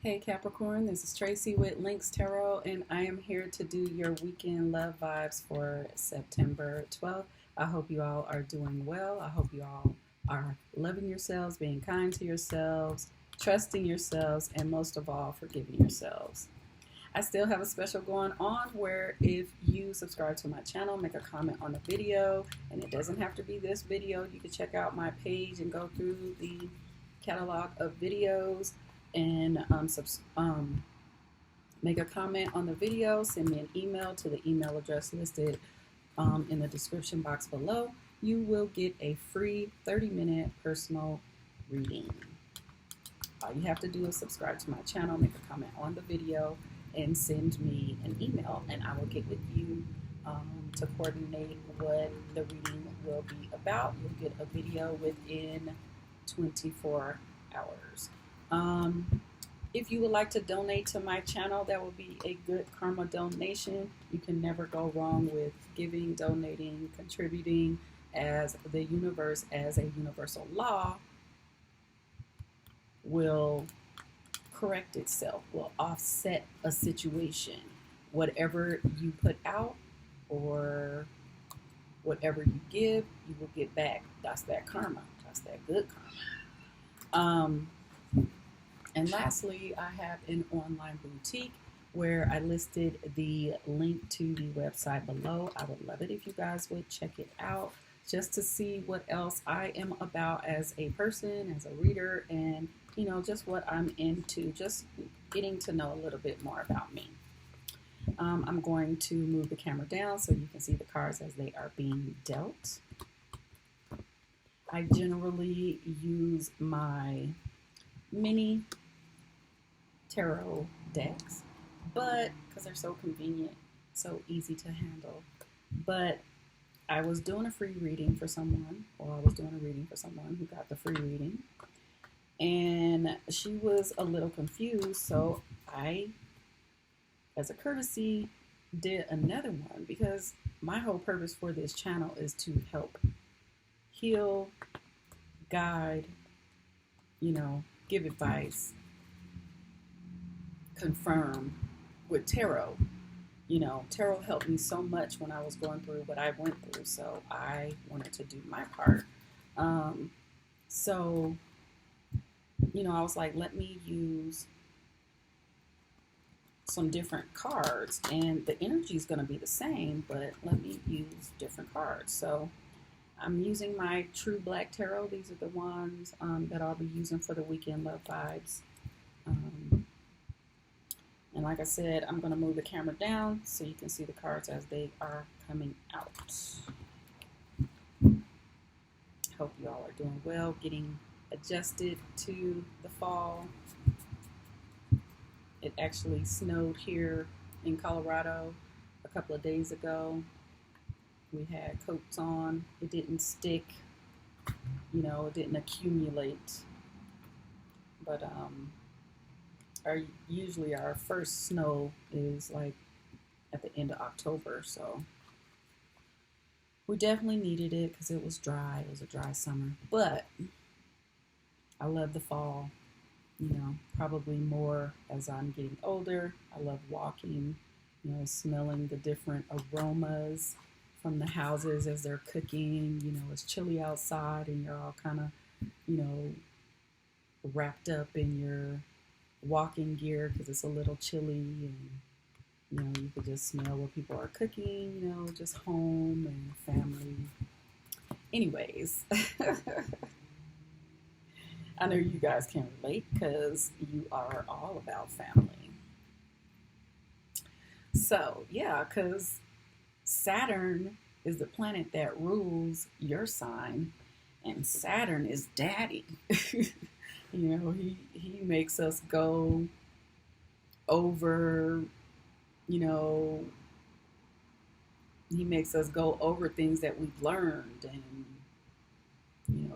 Hey Capricorn, this is Tracy with Links Tarot, and I am here to do your weekend love vibes for September 12th. I hope you all are doing well. I hope you all are loving yourselves, being kind to yourselves, trusting yourselves, and most of all, forgiving yourselves. I still have a special going on where if you subscribe to my channel, make a comment on the video, and it doesn't have to be this video. You can check out my page and go through the catalog of videos and make a comment on the video. Send me an email to the email address listed in the description box below. You will get a free 30-minute personal reading. All you have to do is subscribe to my channel, make a comment on the video, and send me an email, and I will get with you to coordinate what the reading will be about. You'll get a video within 24 hours. If you would like to donate to my channel, that will be a good karma donation. You can never go wrong with giving, donating, contributing, as the universe, as a universal law, will correct itself, will offset a situation. Whatever you put out or whatever you give, you will get back. That's that karma. That's that good karma. And lastly, I have an online boutique where I listed the link to the website below. I would love it if you guys would check it out just to see what else I am about as a person, as a reader, and just what I'm into, just getting to know a little bit more about me. I'm going to move the camera down so you can see the cards as they are being dealt. I generally use my mini tarot decks, but because they're so convenient, so easy to handle. But I was doing a free reading for someone, or I was doing a reading for someone who got the free reading, and she was a little confused, so I, as a courtesy, did another one, because my whole purpose for this channel is to help heal, guide, give advice, confirm with tarot. Tarot helped me so much when I was going through what I went through, so I wanted to do my part. I was like, let me use some different cards, and the energy is going to be the same, but let me use different cards. So I'm using my True Black Tarot. These are the ones that I'll be using for the weekend love vibes. And like I said, I'm going to move the camera down so you can see the cards as they are coming out. Hope you all are doing well, getting adjusted to the fall. It actually snowed here in Colorado a couple of days ago. We had coats on. It didn't stick, it didn't accumulate. But usually our first snow is like at the end of October, so we definitely needed it because it was dry. It was a dry summer, but I love the fall, probably more as I'm getting older. I love walking, smelling the different aromas from the houses as they're cooking. It's chilly outside and you're all kind of, wrapped up in your walking gear because it's a little chilly, and you could just smell what people are cooking, just home and family. Anyways, I know you guys can relate because you are all about family. So yeah, because Saturn is the planet that rules your sign, and Saturn is daddy. He makes us go over, he makes us go over things that we've learned, and,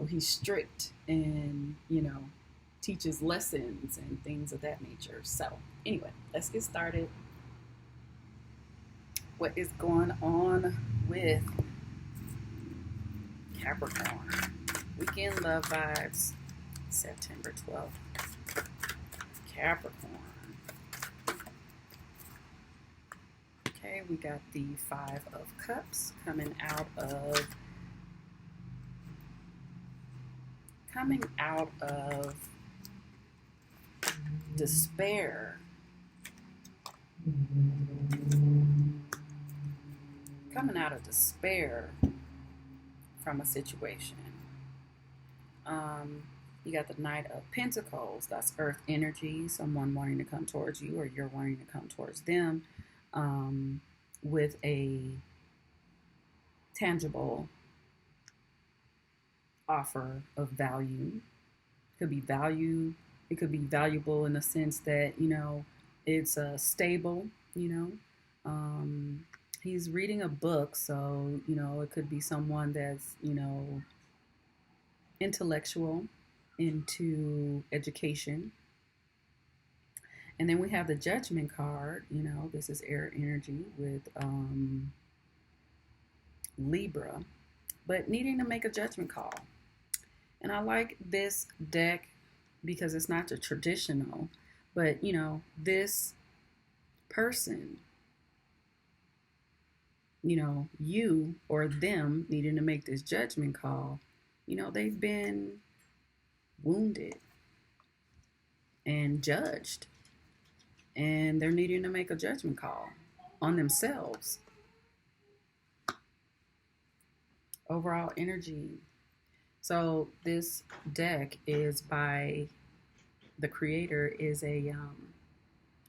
he's strict and, teaches lessons and things of that nature. So anyway, let's get started. What is going on with Capricorn? Weekend love vibes, September 12th. Capricorn. Okay, we got the Five of Cups coming out of despair. Coming out of despair from a situation. You got the Knight of Pentacles. That's earth energy. Someone wanting to come towards you, or you're wanting to come towards them with a tangible offer of value. Could be value. It could be valuable in the sense that, you know, it's stable, you know. He's reading a book, so, you know, it could be someone that's, you know, intellectual, into education. And then we have the Judgment card. You know, this is air energy with Libra, but needing to make a judgment call. And I like this deck because it's not the traditional, but, you know, this person, you know, you or them needing to make this judgment call, you know, they've been wounded and judged, and they're needing to make a judgment call on themselves. Overall energy. So this deck is by the creator is a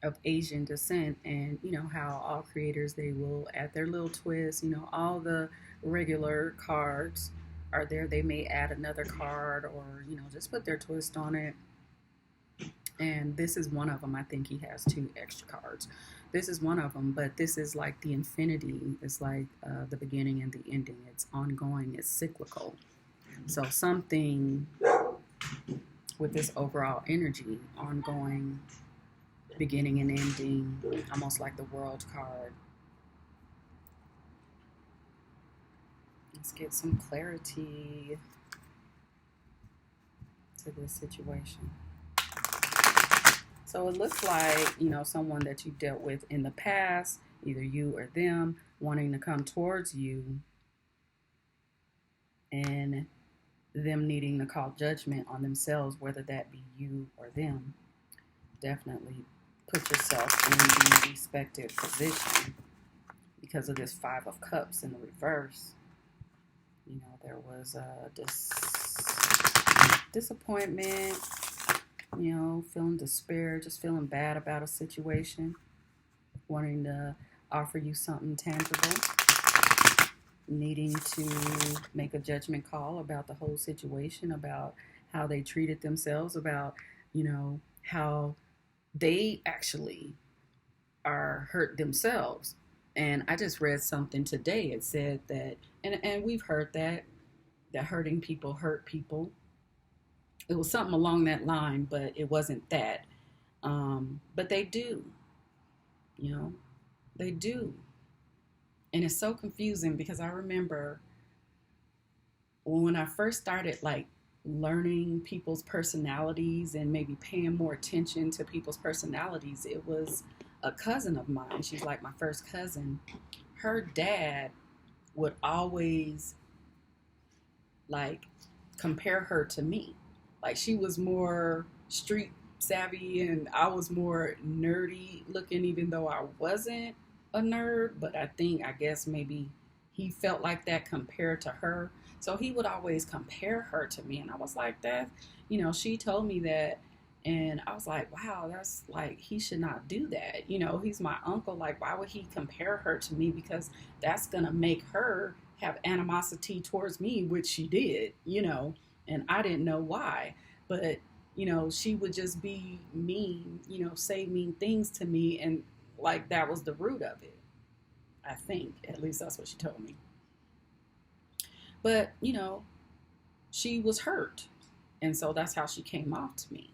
of Asian descent, and you know how all creators, they will add their little twist. You know, all the regular cards are there. They may add another card, or, you know, just put their twist on it. And this is one of them. I think he has 2 extra cards. This is one of them, but this is like the infinity. It's like the beginning and the ending. It's ongoing. It's cyclical. So something with this overall energy, ongoing, beginning and ending, almost like the World card. Let's get some clarity to this situation. So it looks like, you know, someone that you dealt with in the past, either you or them, wanting to come towards you, and them needing to call judgment on themselves, whether that be you or them. Definitely put yourself in the respective position because of this 5 of Cups in the reverse. You know, there was disappointment, you know, feeling despair, just feeling bad about a situation, wanting to offer you something tangible, needing to make a judgment call about the whole situation, about how they treated themselves, about, you know, how they actually are hurt themselves. And I just read something today. It said that, and we've heard that hurting people hurt people. It was something along that line, but it wasn't that. But they do, you know, they do. And it's so confusing because I remember when I first started like learning people's personalities and maybe paying more attention to people's personalities, it was a cousin of mine. She's like my first cousin. Her dad would always like compare her to me. Like she was more street savvy and I was more nerdy looking, even though I wasn't a nerd. But I guess maybe he felt like that compared to her. So he would always compare her to me. And I was like, that, you know, she told me that. And I was like, wow, that's like, he should not do that. You know, he's my uncle. Like, why would he compare her to me? Because that's going to make her have animosity towards me, which she did, you know, and I didn't know why. But, you know, she would just be mean, you know, say mean things to me. And like, that was the root of it. I think, at least that's what she told me. But, you know, she was hurt. And so that's how she came off to me.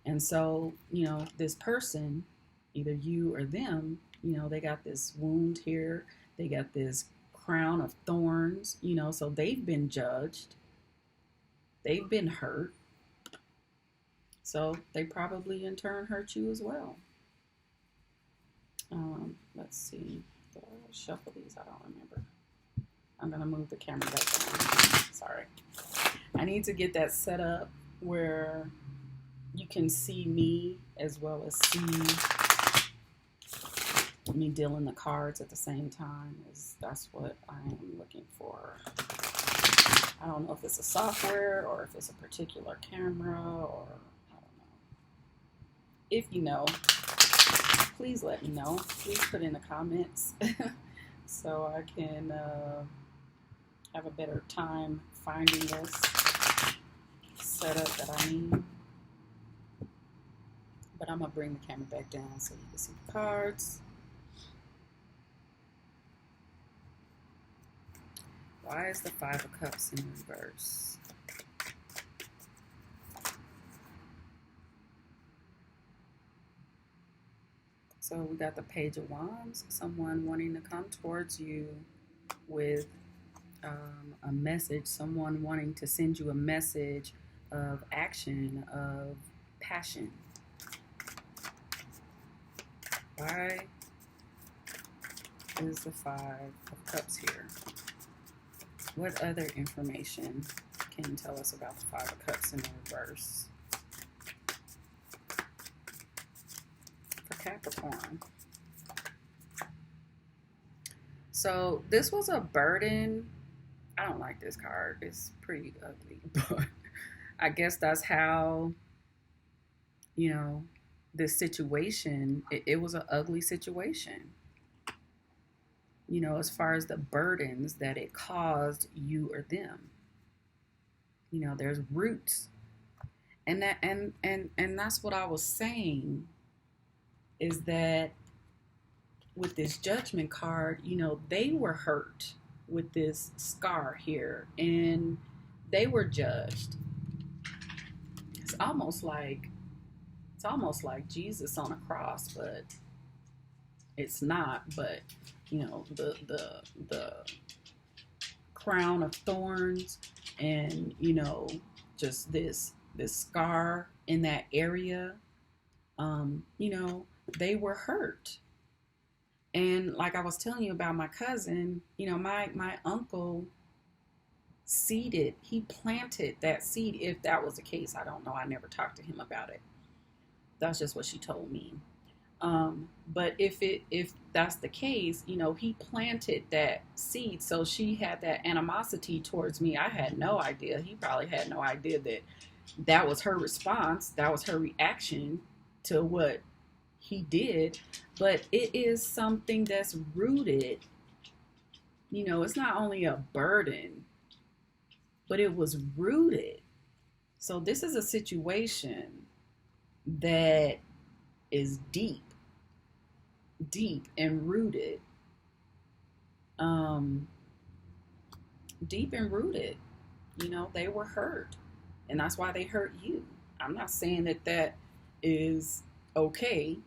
And so, you know, this person, either you or them, you know, they got this wound here. They got this crown of thorns, you know, so they've been judged. They've been hurt. So they probably in turn hurt you as well. Let's see. Did I shuffle these? I don't remember. I'm going to move the camera back down. Sorry. I need to get that set up where you can see me as well as see me dealing the cards at the same time. That's what I am looking for. I don't know if it's a software or if it's a particular camera, or I don't know. If you know, please let me know. Please put in the comments so I can have a better time finding this setup that I need. But I'm going to bring the camera back down so you can see the cards. Why is the Five of Cups in reverse? So we got the Page of Wands, someone wanting to come towards you with a message, someone wanting to send you a message of action, of passion. Why is the Five of Cups here? What other information can you tell us about the Five of Cups in the reverse? For Capricorn. So this was a burden. I don't like this card. It's pretty ugly, but I guess that's how, you know, this situation, it was an ugly situation. You know, as far as the burdens that it caused you or them. You know, there's roots. And that's what I was saying, is that with this Judgment card, you know, they were hurt with this scar here, and they were judged. It's almost like Jesus on a cross, but it's not. But you know, the crown of thorns, and you know, just this scar in that area. You know, they were hurt. And like I was telling you about my cousin, you know, my uncle he planted that seed. If that was the case, I don't know. I never talked to him about it. That's just what she told me. But if that's the case, you know, he planted that seed. So she had that animosity towards me. I had no idea. He probably had no idea that was her response. That was her reaction to what he did. But it is something that's rooted. You know, it's not only a burden, but it was rooted. So this is a situation that is deep and rooted. Deep and rooted. You know, they were hurt, and that's why they hurt you. I'm not saying that is okay.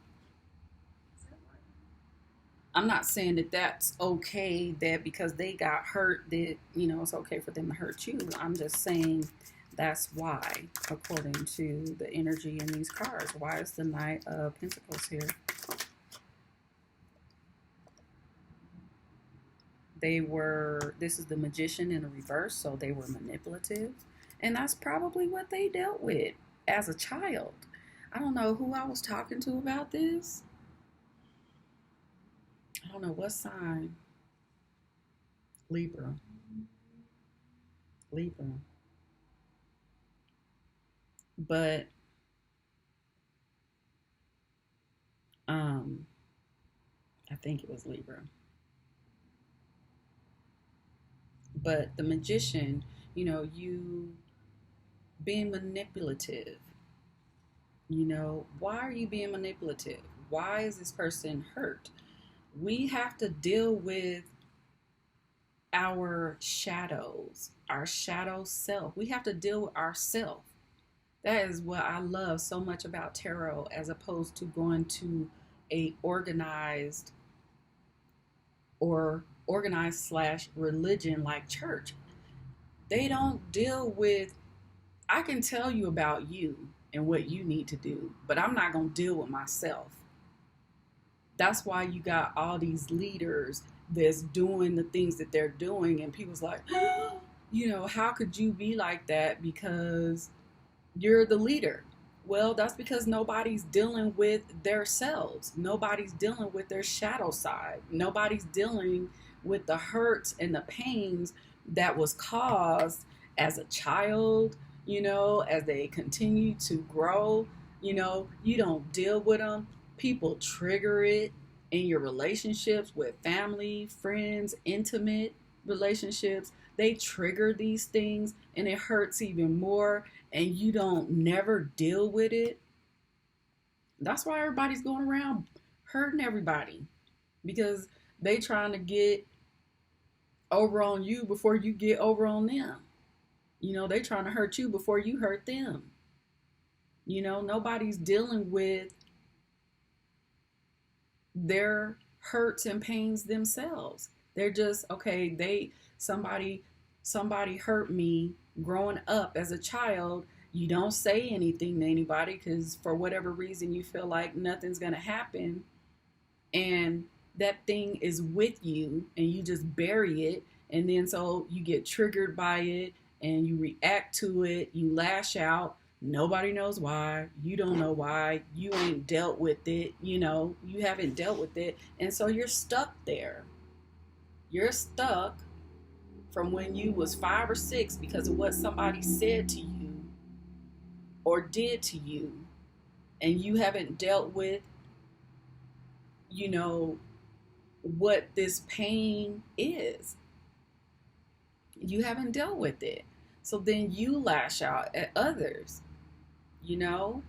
I'm not saying that that's okay, that because they got hurt, that, you know, it's okay for them to hurt you. I'm just saying that's why, according to the energy in these cards. Why is the Knight of Pentacles here? This is the Magician in the reverse, so they were manipulative. And that's probably what they dealt with as a child. I don't know who I was talking to about this. I don't know what sign. Libra. But I think it was Libra. But the Magician, you know, you being manipulative. You know, why are you being manipulative? Why is this person hurt? We have to deal with our shadows, our shadow self. We have to deal with ourself. That is what I love so much about tarot, as opposed to going to a organized / religion like church. They don't deal with, I can tell you about you, and what you need to do, but I'm not going to deal with myself. That's why you got all these leaders that's doing the things that they're doing, and people's like, how could you be like that because you're the leader? Well, that's because nobody's dealing with their selves. Nobody's dealing with their shadow side. Nobody's dealing with the hurts and the pains that was caused as a child, as they continue to grow. You don't deal with them. People trigger it in your relationships with family, friends, intimate relationships. They trigger these things and it hurts even more, and you don't never deal with it. That's why everybody's going around hurting everybody, because they trying to get over on you before you get over on them. They trying to hurt you before you hurt them. Nobody's dealing with their hurts and pains themselves. They're just, okay, somebody hurt me growing up as a child. You don't say anything to anybody because for whatever reason you feel like nothing's going to happen, and that thing is with you and you just bury it, and then so you get triggered by it and you react to it, you lash out. Nobody knows why. You don't know why. You ain't dealt with it. You haven't dealt with it. And so you're stuck there. You're stuck from when you was 5 or 6 because of what somebody said to you or did to you. And you haven't dealt with, what this pain is. You haven't dealt with it. So then you lash out at others. And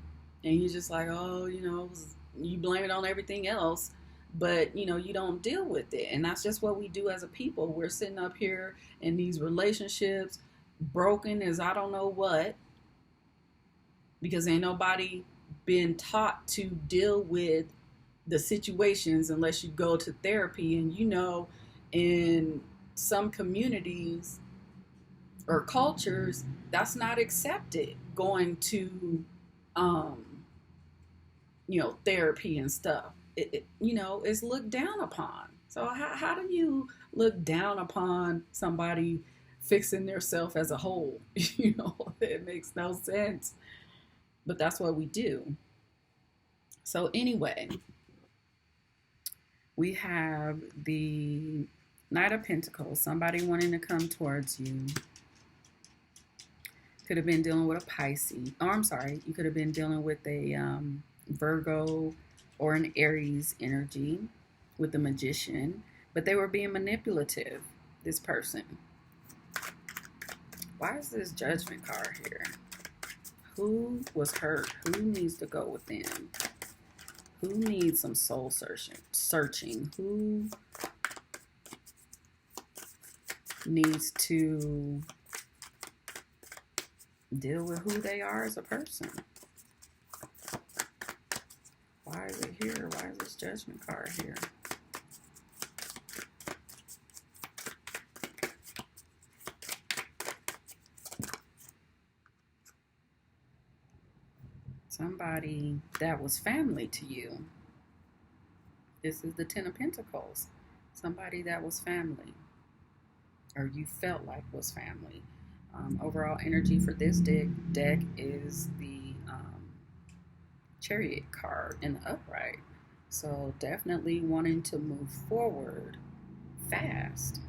you're just like, you blame it on everything else, but, you don't deal with it. And that's just what we do as a people. We're sitting up here in these relationships, broken as I don't know what, because ain't nobody been taught to deal with the situations unless you go to therapy. And, in some communities or cultures, that's not accepted, going to therapy and stuff. It's looked down upon. So how do you look down upon somebody fixing theirself as a whole? It makes no sense, but that's what we do. So anyway, we have the Knight of Pentacles, somebody wanting to come towards you. Could have been dealing with a Pisces. Oh, I'm sorry. You could have been dealing with a Virgo or an Aries energy with the Magician. But they were being manipulative, this person. Why is this Judgment card here? Who was hurt? Who needs to go within? Who needs some soul searching? Who needs to deal with who they are as a person? Why is it here? Why is this Judgment card here? Somebody that was family to you. This is the Ten of Pentacles. Somebody that was family, or you felt like was family. Overall energy for this deck is the Chariot card in the upright. So definitely wanting to move forward fast.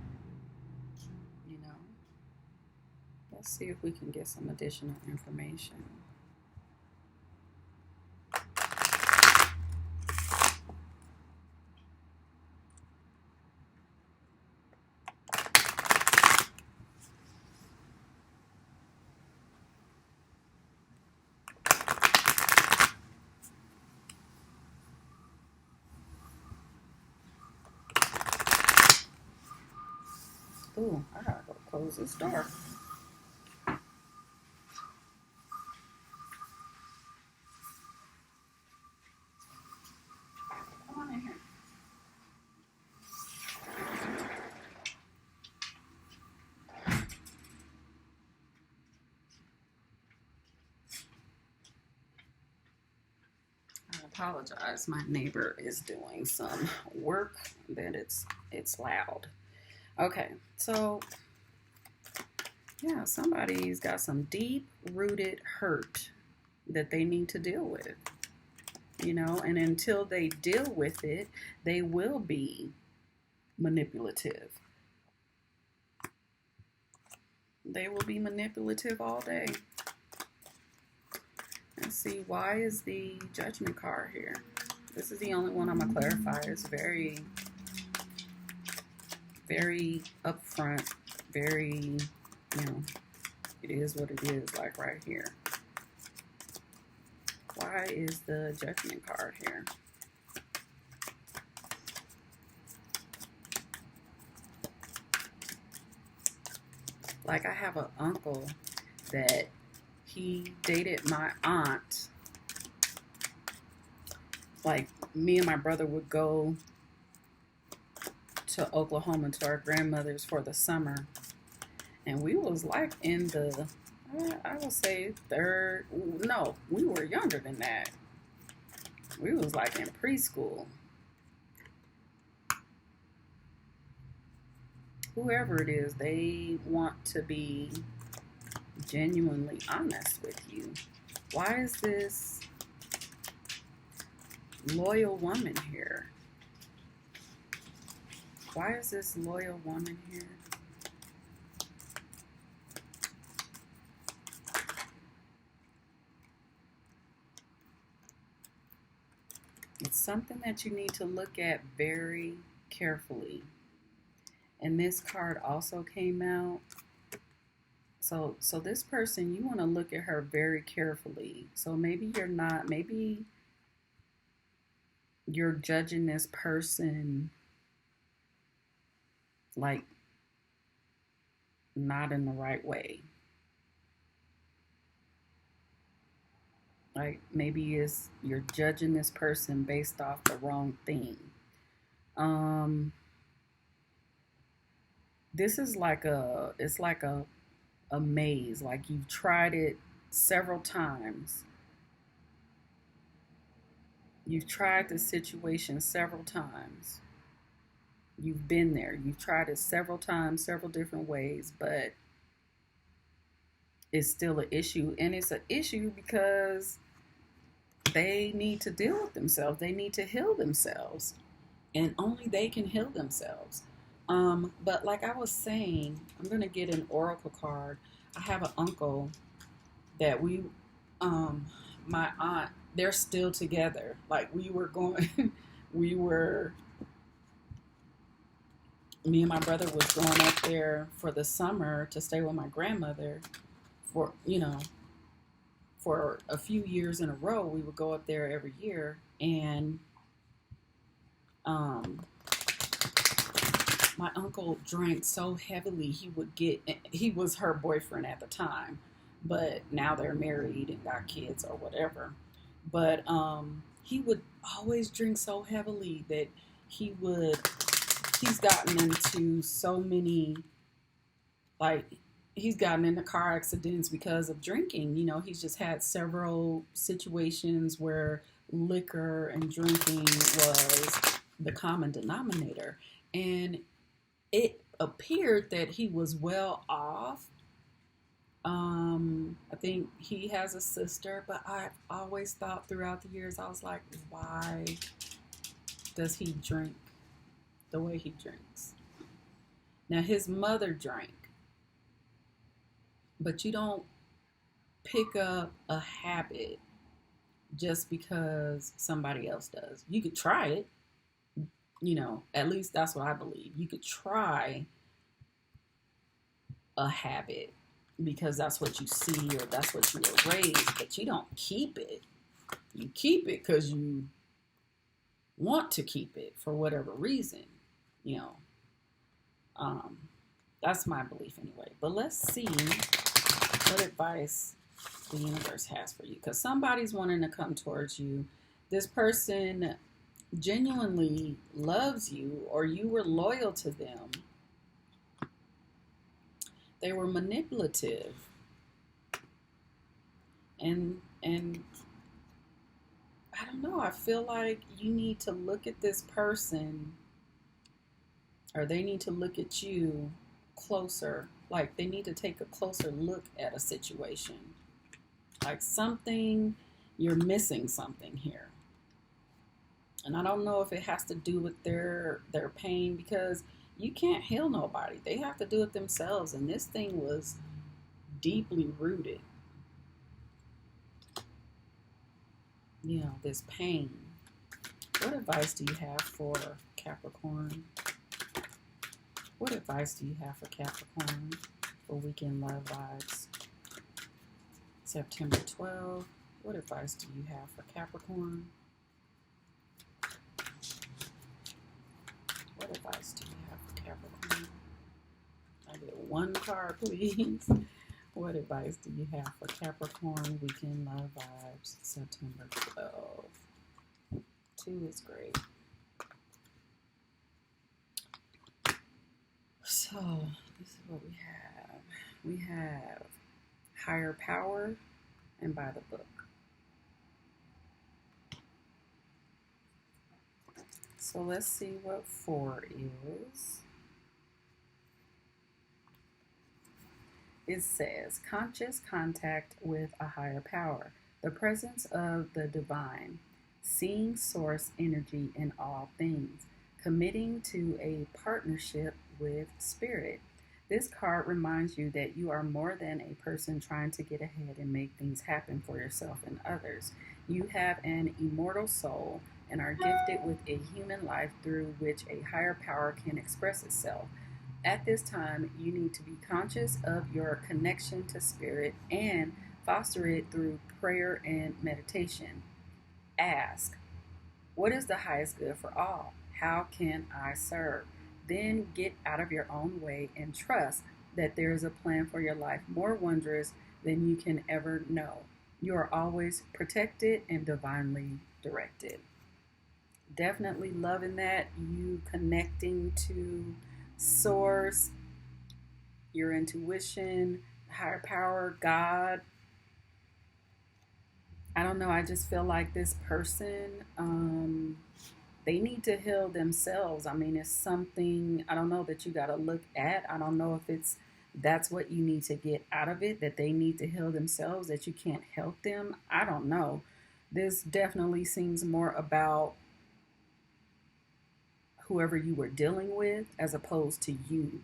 Let's see if we can get some additional information. Ooh, I gotta go close this door. Come on in here. apologize. My neighbor is doing some work that it's loud. Okay, so yeah, somebody's got some deep-rooted hurt that they need to deal with, and until they deal with it, they will be manipulative. They will be manipulative all day. Let's see, why is the Judgment card here? This is the only one I'm going to clarify. It's very, very upfront, very, it is what it is, like right here. Why is the Judgment card here? Like, I have an uncle that he dated my aunt. Like, me and my brother would go to Oklahoma to our grandmother's for the summer. And we was like in the, I would say we were younger than that. We was like in preschool. Whoever it is, they want to be genuinely honest with you. Why is this loyal woman here? Why is this loyal woman here? It's something that you need to look at very carefully. And this card also came out. So this person, you want to look at her very carefully. So maybe you're judging this person like not in the right way. Like maybe you're judging this person based off the wrong thing. This is like a maze. Like you've tried it several times. You've tried the situation several times. You've been there. You've tried it several times, several different ways, but it's still an issue. And it's an issue because they need to deal with themselves. They need to heal themselves. And only they can heal themselves. But like I was saying, I'm going to get an oracle card. I have an uncle that my aunt, they're still together. Like me and my brother was going up there for the summer to stay with my grandmother for a few years in a row. We would go up there every year, and my uncle drank so heavily he was her boyfriend at the time, but now they're married and got kids or whatever. But he would always drink so heavily that he's gotten into so many, like, he's gotten into car accidents because of drinking. He's just had several situations where liquor and drinking was the common denominator. And it appeared that he was well off. I think he has a sister, but I've always thought throughout the years, I was like, why does he drink the way he drinks? Now, his mother drank, but you don't pick up a habit just because somebody else does. You could try it. At least that's what I believe. You could try a habit because that's what you see or that's what you were raised, but you don't keep it. You keep it because you want to keep it for whatever reason, That's my belief anyway. But let's see what advice the universe has for you, because somebody's wanting to come towards you. This person genuinely loves you, or you were loyal to them. They were manipulative, and I don't know. I feel like you need to look at this person, or they need to look at you closer. Like they need to take a closer look at a situation. Like something, you're missing something here. And I don't know if it has to do with their pain, because you can't heal nobody. They have to do it themselves. And this thing was deeply rooted. You know, this pain. What advice do you have for Capricorn? What advice do you have for Capricorn for Weekend Love Vibes? September 12th. What advice do you have for Capricorn? What advice do you have for Capricorn? I get one card, please. What advice do you have for Capricorn Weekend Love Vibes September 12th? 2 is great. So, this is what we have. We have higher power and by the book. So let's see what 4 is. It says conscious contact with a higher power, the presence of the divine, seeing source energy in all things, committing to a partnership with spirit. This card reminds you that you are more than a person trying to get ahead and make things happen for yourself and others. You have an immortal soul and are gifted with a human life through which a higher power can express itself. At this time, you need to be conscious of your connection to spirit and foster it through prayer and meditation. Ask, what is the highest good for all? How can I serve? Then get out of your own way and trust that there is a plan for your life more wondrous than you can ever know. You are always protected and divinely directed. Definitely loving that. You connecting to source, your intuition, higher power, God. I don't know. I just feel like this person, they need to heal themselves. I mean, it's something, I don't know, that you got to look at. I don't know if that's what you need to get out of it, that they need to heal themselves, that you can't help them. I don't know. This definitely seems more about whoever you were dealing with as opposed to you.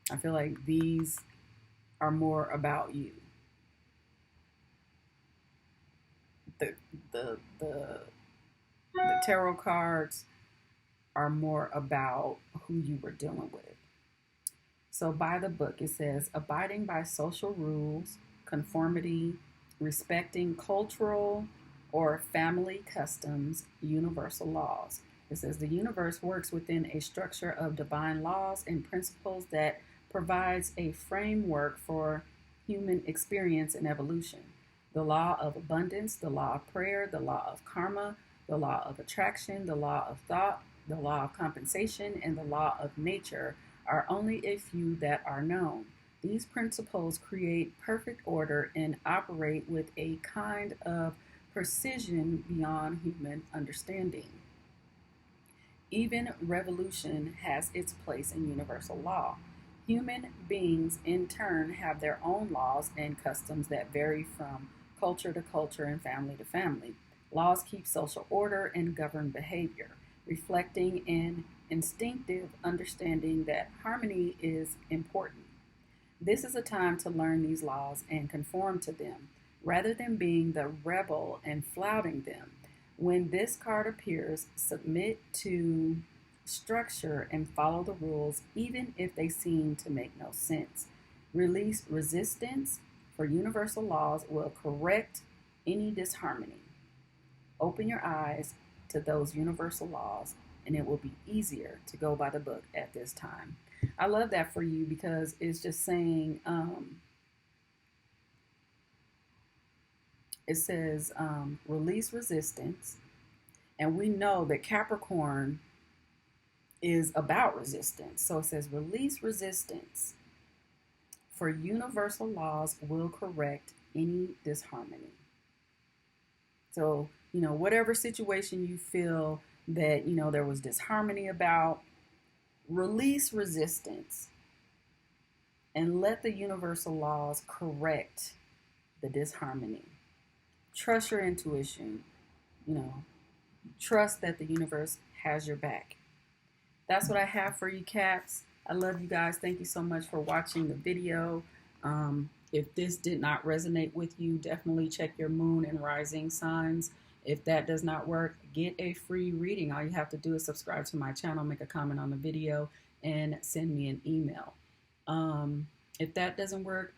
I feel like these are more about you. The the the the tarot cards are more about who you were dealing with. So by the book, it says abiding by social rules, conformity, respecting cultural or family customs, universal laws. It says the universe works within a structure of divine laws and principles that provides a framework for human experience and evolution. The law of abundance, the law of prayer, the law of karma, the law of attraction, the law of thought, the law of compensation, and the law of nature are only a few that are known. These principles create perfect order and operate with a kind of precision beyond human understanding. Even revolution has its place in universal law. Human beings, in turn, have their own laws and customs that vary from culture to culture and family to family. Laws keep social order and govern behavior, reflecting an instinctive understanding that harmony is important. This is a time to learn these laws and conform to them, rather than being the rebel and flouting them. When this card appears, submit to structure and follow the rules, even if they seem to make no sense. Release resistance, for universal laws will correct any disharmony. Open your eyes to those universal laws, and it will be easier to go by the book at this time. I love that for you because it's just saying, it says release resistance. And we know that Capricorn is about resistance. So it says release resistance, for universal laws will correct any disharmony. So whatever situation you feel that, there was disharmony about, release resistance and let the universal laws correct the disharmony. Trust your intuition, you know, trust that the universe has your back. That's what I have for you, Caps. I love you guys. Thank you so much for watching the video. If this did not resonate with you, definitely check your moon and rising signs. If that does not work, get a free reading. All you have to do is subscribe to my channel, make a comment on the video, and send me an email. If that doesn't work,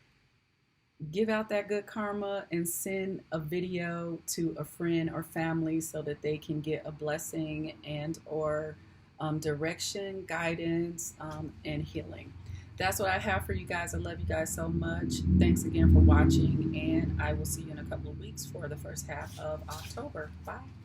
give out that good karma and send a video to a friend or family so that they can get a blessing and or direction, guidance, and healing. That's what I have for you guys. I love you guys so much. Thanks again for watching, and I will see you in a couple of weeks for the first half of October. Bye.